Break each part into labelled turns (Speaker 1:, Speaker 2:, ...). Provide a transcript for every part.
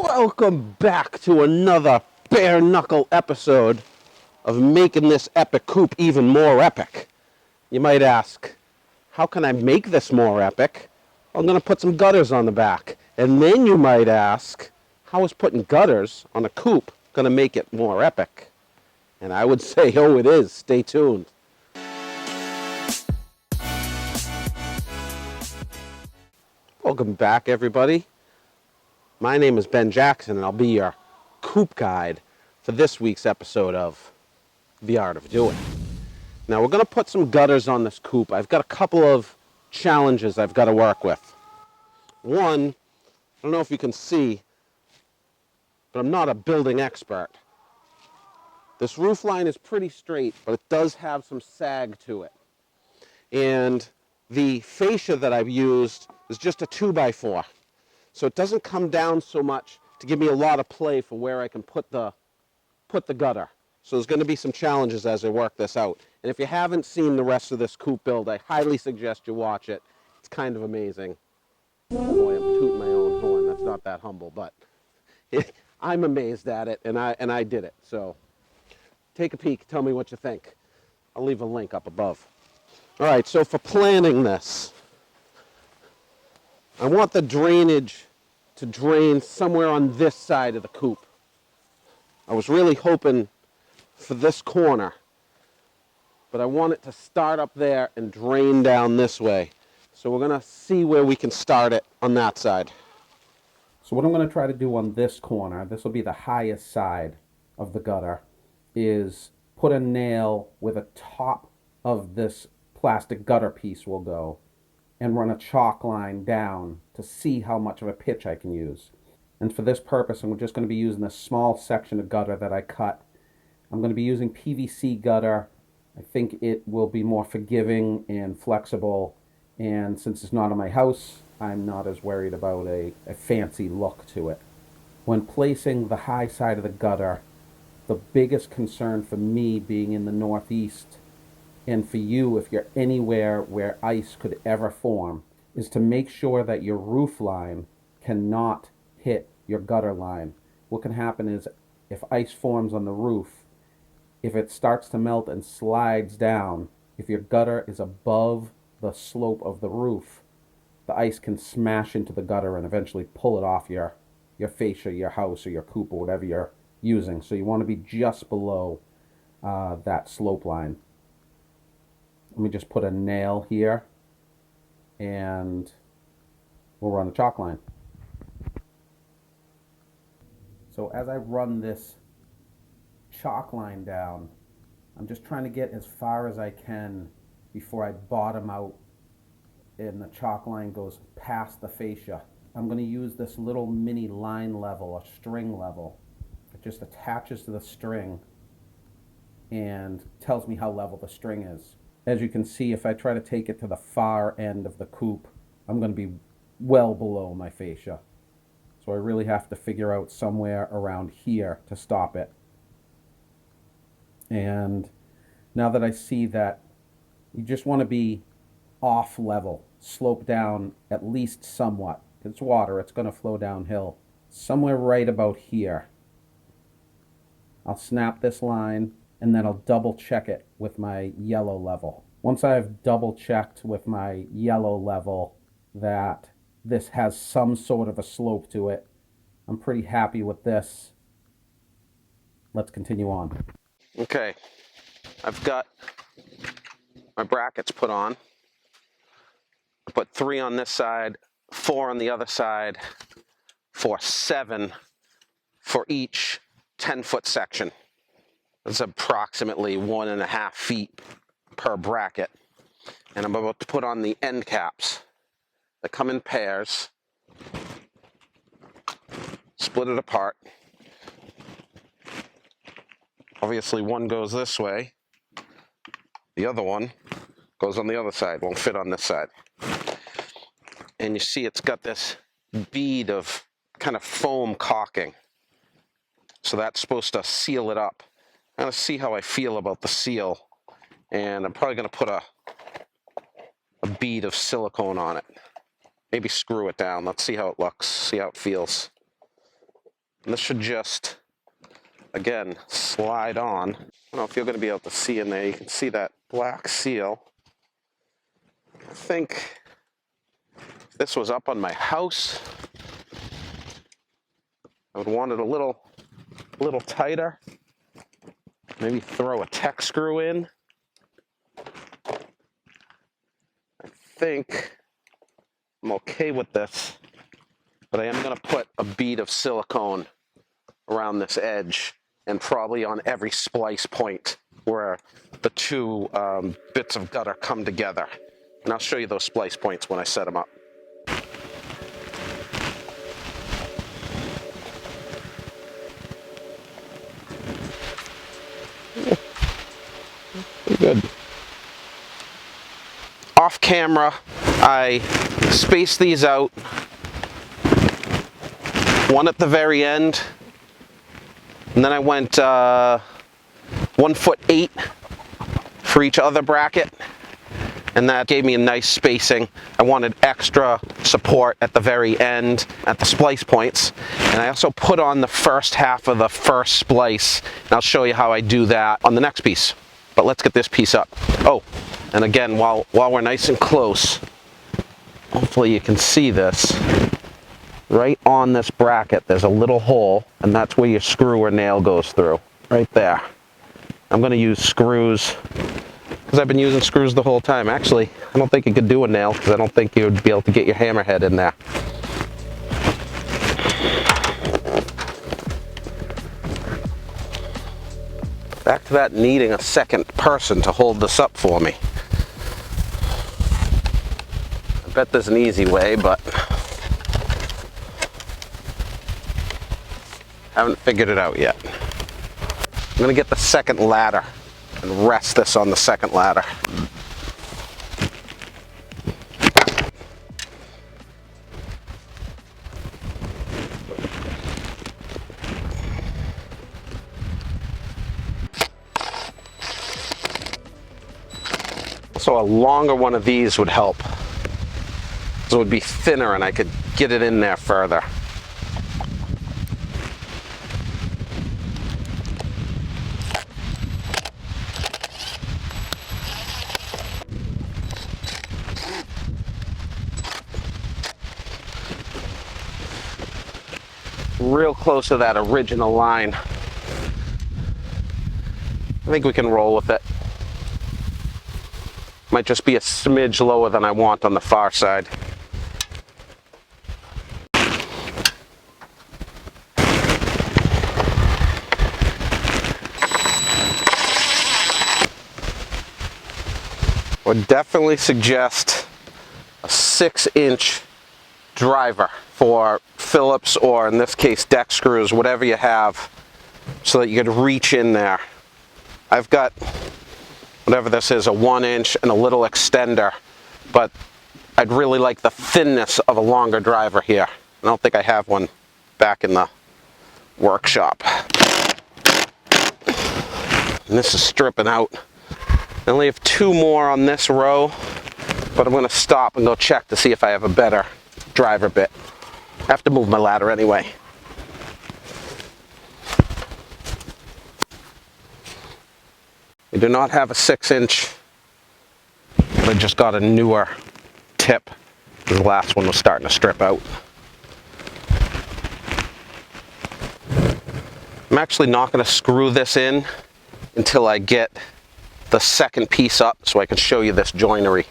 Speaker 1: Welcome back to another bare knuckle episode of making this epic coop even more epic. You might ask, how can I make this more epic? I'm going to put some gutters on the back. And then you might ask, how is putting gutters on a coop going to make it more epic? And I would say, oh, it is. Stay tuned. Welcome back, everybody. My name is Ben Jackson, and I'll be your coop guide for this week's episode of The Art of Doing. Now, we're going to put some gutters on this coop. I've got a couple of challenges I've got to work with. One, I don't know if you can see, but I'm not a building expert. This roof line is pretty straight, but it does have some sag to it. And the fascia that I've used is just a 2x4. So it doesn't come down so much to give me a lot of play for where I can put the gutter. So there's going to be some challenges as I work this out. And if you haven't seen the rest of this coop build, I highly suggest you watch it. It's kind of amazing. Boy, I'm tooting my own horn. That's not that humble, but I'm amazed at it, and I did it. So take a peek. Tell me what you think. I'll leave a link up above. All right, so for planning this, I want the drainage to drain somewhere on this side of the coop. I was really hoping for this corner, but I want it to start up there and drain down this way. So we're going to see where we can start it on that side.
Speaker 2: So what I'm going to try to do on this corner, this will be the highest side of the gutter, is put a nail where the top of this plastic gutter piece will go and run a chalk line down to see how much of a pitch I can use. And for this purpose, I'm just going to be using this small section of gutter that I cut. I'm going to be using PVC gutter. I think it will be more forgiving and flexible. And since it's not in my house, I'm not as worried about a fancy look to it. When placing the high side of the gutter, the biggest concern for me being in the Northeast, and for you if you're anywhere where ice could ever form, is to make sure that your roof line cannot hit your gutter line. What can happen is if ice forms on the roof, if it starts to melt and slides down, if your gutter is above the slope of the roof, the ice can smash into the gutter and eventually pull it off your fascia, your house, or your coop, or whatever you're using. So you want to be just below that slope line. Let me just put a nail here and we'll run a chalk line. So as I run this chalk line down, I'm just trying to get as far as I can before I bottom out and the chalk line goes past the fascia. I'm going to use this little mini line level, a string level. It just attaches to the string and tells me how level the string is. As you can see, if I try to take it to the far end of the coop, I'm going to be well below my fascia. So I really have to figure out somewhere around here to stop it. And now that I see that, you just want to be off level, slope down at least somewhat. It's water, it's going to flow downhill. Somewhere right about here. I'll snap this line and then I'll double check it with my yellow level. Once I've double checked with my yellow level that this has some sort of a slope to it, I'm pretty happy with this. Let's continue on.
Speaker 1: Okay, I've got my brackets put on. I put 3 on this side, 4 on the other side, for 7 for each 10-foot section. That's approximately 1.5 feet per bracket. And I'm about to put on the end caps that come in pairs. Split it apart. Obviously one goes this way. The other one goes on the other side, won't fit on this side. And you see it's got this bead of kind of foam caulking. So that's supposed to seal it up. I'm going to see how I feel about the seal. And I'm probably going to put a bead of silicone on it. Maybe screw it down. Let's see how it looks, see how it feels. And this should just, again, slide on. I don't know if you're going to be able to see in there. You can see that black seal. I think if this was up on my house, I would want it a little tighter. Maybe throw a tech screw in. I think I'm okay with this, but I am going to put a bead of silicone around this edge and probably on every splice point where the two bits of gutter come together. And I'll show you those splice points when I set them up. Good. Off camera, I spaced these out. One at the very end, and then I went 1 foot 8 for each other bracket, and that gave me a nice spacing. I wanted extra support at the very end at the splice points, and I also put on the first half of the first splice, and I'll show you how I do that on the next piece. But let's get this piece up. Oh, and again, while we're nice and close, hopefully you can see this. Right on this bracket, there's a little hole, and that's where your screw or nail goes through, right there. I'm going to use screws, because I've been using screws the whole time. Actually, I don't think you could do a nail, because I don't think you would be able to get your hammerhead in there. Back to that needing a second person to hold this up for me. I bet there's an easy way, but haven't figured it out yet. I'm going to get the second ladder and rest this on the second ladder. So a longer one of these would help. So it would be thinner and I could get it in there further. Real close to that original line. I think we can roll with it. Might just be a smidge lower than I want on the far side. Would definitely suggest a 6-inch driver for Phillips, or in this case deck screws, whatever you have, so that you could reach in there. I've got whatever this is, a 1-inch and a little extender, but I'd really like the thinness of a longer driver here. I don't think I have one back in the workshop. And this is stripping out. I only have 2 more on this row, but I'm going to stop and go check to see if I have a better driver bit. I have to move my ladder anyway. I do not have a 6-inch. I just got a newer tip. The last one was starting to strip out. I'm actually not going to screw this in until I get the second piece up so I can show you this joinery.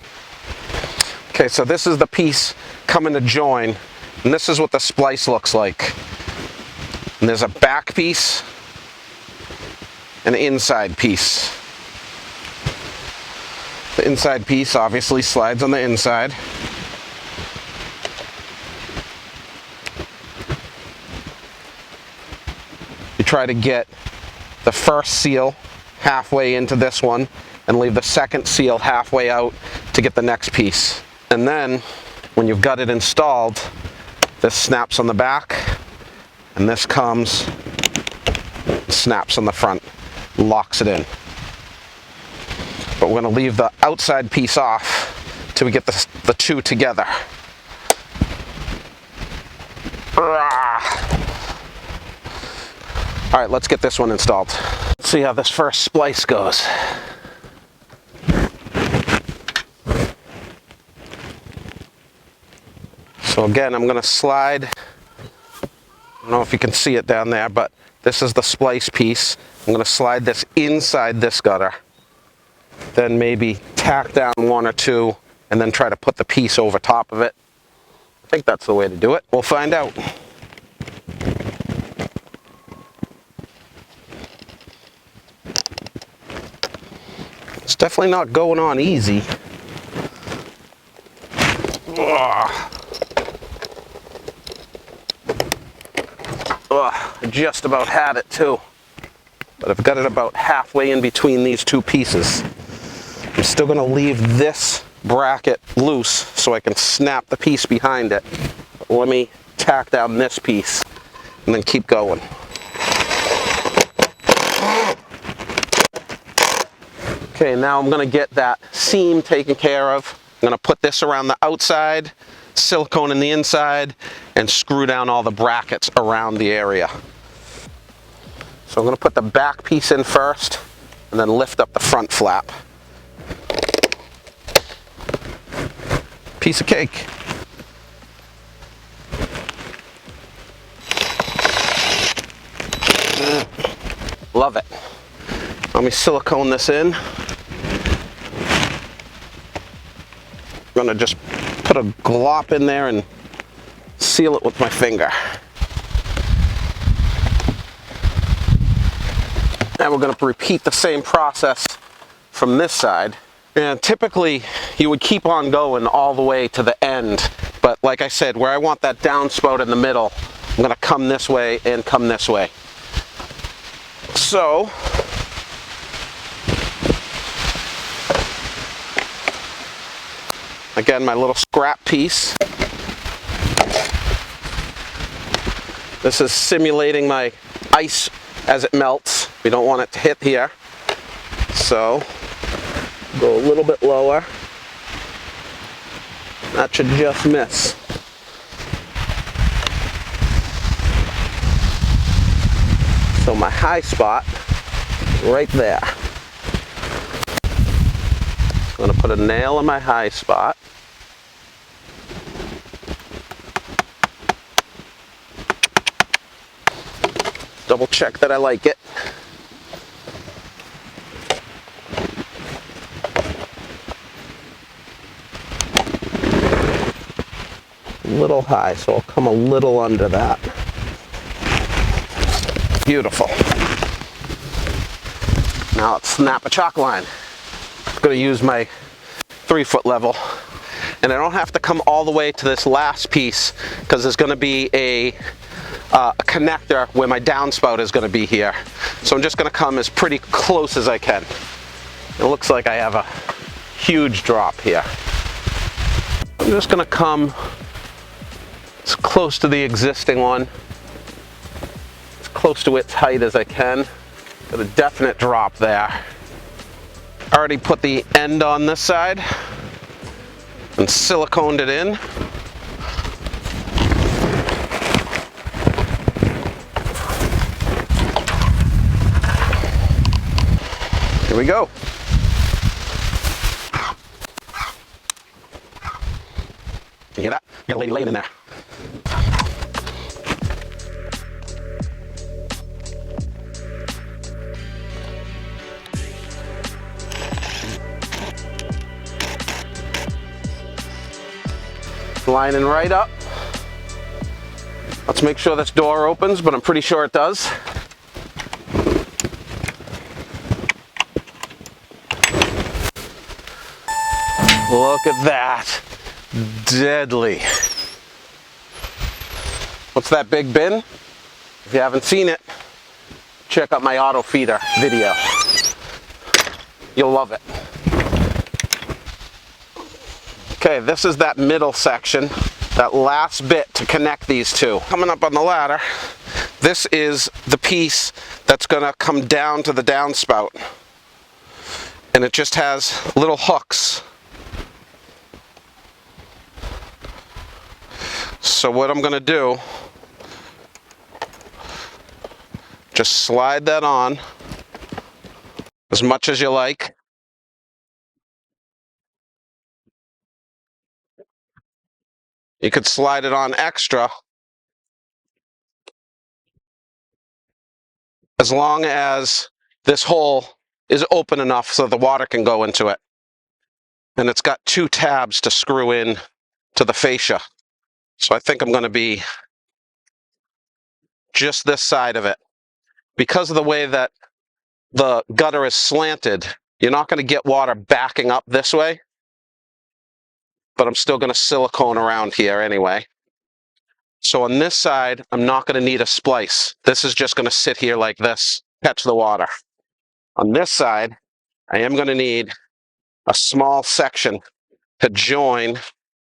Speaker 1: Okay, so this is the piece coming to join, and this is what the splice looks like. And there's a back piece and an inside piece. The inside piece obviously slides on the inside. You try to get the first seal halfway into this one and leave the second seal halfway out to get the next piece. And then when you've got it installed, this snaps on the back and this comes, snaps on the front, locks it in. But we're going to leave the outside piece off till we get the two together. All right, let's get this one installed. Let's see how this first splice goes. So again, I'm going to slide, I don't know if you can see it down there, but this is the splice piece. I'm going to slide this inside this gutter, then maybe tack down one or two, and then try to put the piece over top of it. I think that's the way to do it. We'll find out. It's definitely not going on easy. Ugh. Ugh, I just about had it too. But I've got it about halfway in between these two pieces. I'm still going to leave this bracket loose so I can snap the piece behind it. But let me tack down this piece and then keep going. Okay, now I'm going to get that seam taken care of. I'm going to put this around the outside, silicone in the inside, and screw down all the brackets around the area. So I'm going to put the back piece in first and then lift up the front flap. Piece of cake. Love it. Let me silicone this in. I'm going to just put a glop in there and seal it with my finger. And we're going to repeat the same process from this side. And typically you would keep on going all the way to the end, but like I said, where I want that downspout in the middle, I'm going to come this way and come this way. So again, my little scrap piece. This is simulating my ice as it melts. We don't want it to hit here. So go a little bit lower. That should just miss. So my high spot, right there. I'm going to put a nail in my high spot. Double check that I like it. A little high, so I'll come a little under that. Beautiful. Now let's snap a chalk line. I'm going to use my 3-foot level, and I don't have to come all the way to this last piece because there's going to be a connector where my downspout is going to be here. So I'm just going to come as pretty close as I can. It looks like I have a huge drop here. I'm just going to come as close to the existing one, as close to its height as I can. Got a definite drop there. Already put the end on this side and siliconed it in. Here we go. You hear that? Got a lady laying in there. Lining right up. Let's make sure this door opens, but I'm pretty sure it does. Look at that. Deadly. What's that big bin? If you haven't seen it, check out my auto feeder video. You'll love it. Okay, this is that middle section, that last bit to connect these two. Coming up on the ladder, this is the piece that's going to come down to the downspout. And it just has little hooks. So what I'm going to do, Just slide that on as much as you like. You could slide it on extra as long as this hole is open enough so the water can go into it. And it's got 2 tabs to screw in to the fascia. So I think I'm going to be just this side of it. Because of the way that the gutter is slanted, you're not going to get water backing up this way, but I'm still going to silicone around here anyway. So on this side, I'm not going to need a splice. This is just going to sit here like this, catch the water. On this side, I am going to need a small section to join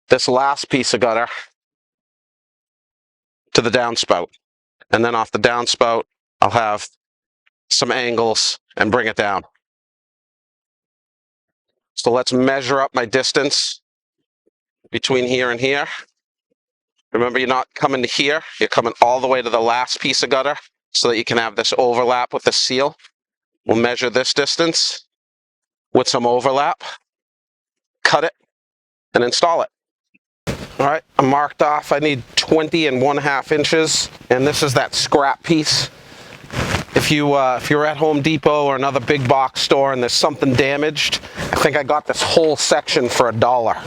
Speaker 1: this last piece of gutter to the downspout. And then off the downspout, I'll have some angles and bring it down. So let's measure up my distance between here and here. Remember, you're not coming to here, you're coming all the way to the last piece of gutter so that you can have this overlap with the seal. We'll measure this distance with some overlap, cut it, and install it. All right, I'm marked off. I need 20 1/2 inches, and this is that scrap piece. If you're at Home Depot or another big box store and there's something damaged, I think I got this whole section for $1.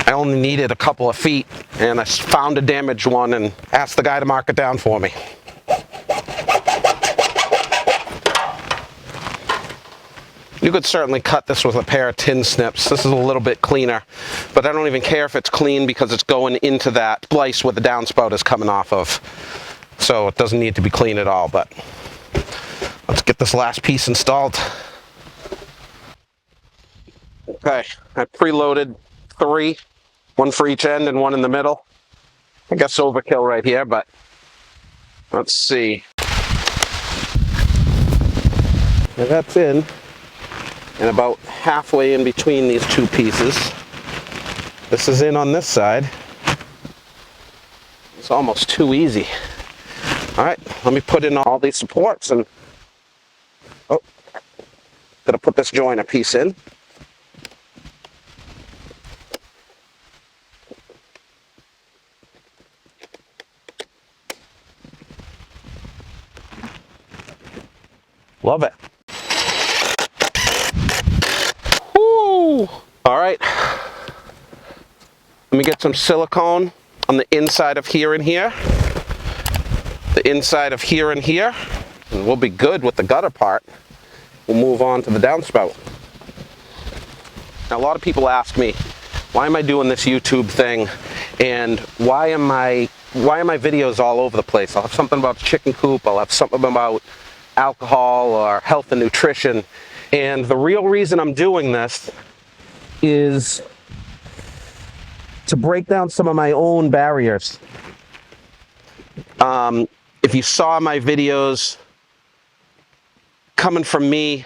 Speaker 1: I only needed a couple of feet, and I found a damaged one and asked the guy to mark it down for me. You could certainly cut this with a pair of tin snips. This is a little bit cleaner, but I don't even care if it's clean because it's going into that splice where the downspout is coming off of. So it doesn't need to be clean at all, but let's get this last piece installed. Okay, I preloaded 3, 1 for each end and 1 in the middle. I guess overkill right here, but let's see. Now that's in, and about halfway in between these 2 pieces. This is in on this side. It's almost too easy. All right, let me put in all these supports and, oh, gotta put this joiner piece in. Love it. Woo! All right. Let me get some silicone on the inside of here and here. The inside of here and here. And we'll be good with the gutter part. We'll move on to the downspout. Now, a lot of people ask me, why am I doing this YouTube thing? And why are my videos all over the place? I'll have something about chicken coop. I'll have something about alcohol or health and nutrition. And the real reason I'm doing this is to break down some of my own barriers. If you saw my videos coming from me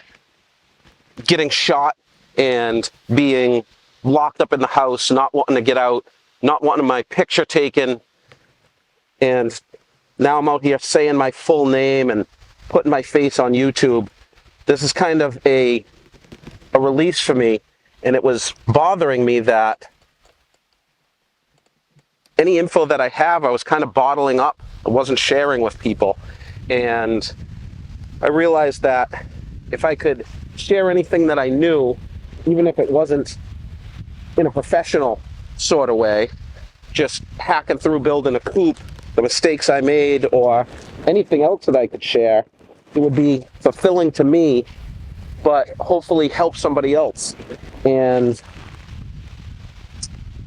Speaker 1: getting shot and being locked up in the house, not wanting to get out, not wanting my picture taken, and now I'm out here saying my full name and putting my face on YouTube. This is kind of a release for me, and it was bothering me that any info that I have, I was kind of bottling up. I wasn't sharing with people. And I realized that if I could share anything that I knew, even if it wasn't in a professional sort of way, just hacking through building a coop, the mistakes I made, or anything else that I could share, it would be fulfilling to me, but hopefully help somebody else. And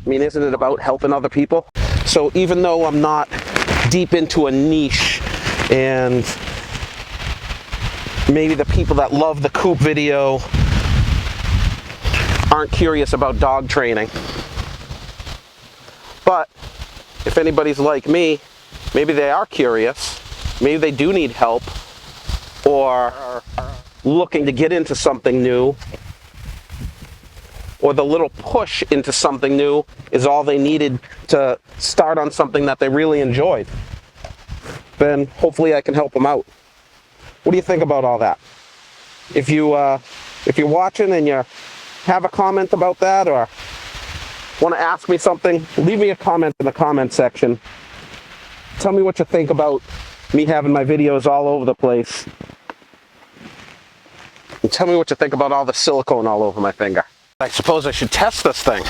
Speaker 1: I mean, isn't it about helping other people? So even though I'm not deep into a niche, and maybe the people that love the coop video aren't curious about dog training, but if anybody's like me, maybe they are curious, maybe they do need help, or looking to get into something new, or the little push into something new is all they needed to start on something that they really enjoyed, then hopefully I can help them out. What do you think about all that? If you're watching and you have a comment about that or want to ask me something, leave me a comment in the comment section. Tell me what you think about me having my videos all over the place. And tell me what you think about all the silicone all over my finger. I suppose I should test this thing.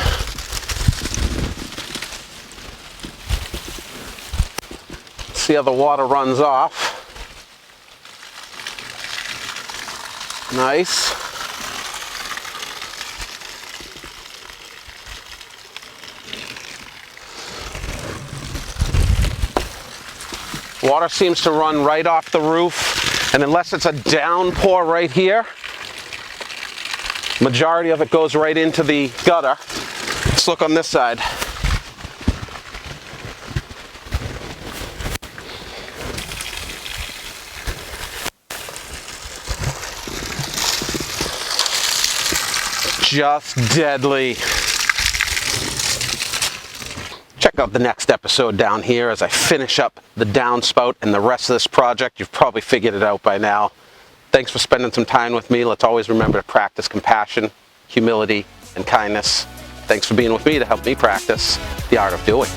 Speaker 1: See how the water runs off. Nice. Water seems to run right off the roof, and unless it's a downpour right here, majority of it goes right into the gutter. Let's look on this side. Just deadly. Check out the next episode down here as I finish up the downspout and the rest of this project. You've probably figured it out by now. Thanks for spending some time with me. Let's always remember to practice compassion, humility, and kindness. Thanks for being with me to help me practice the art of doing.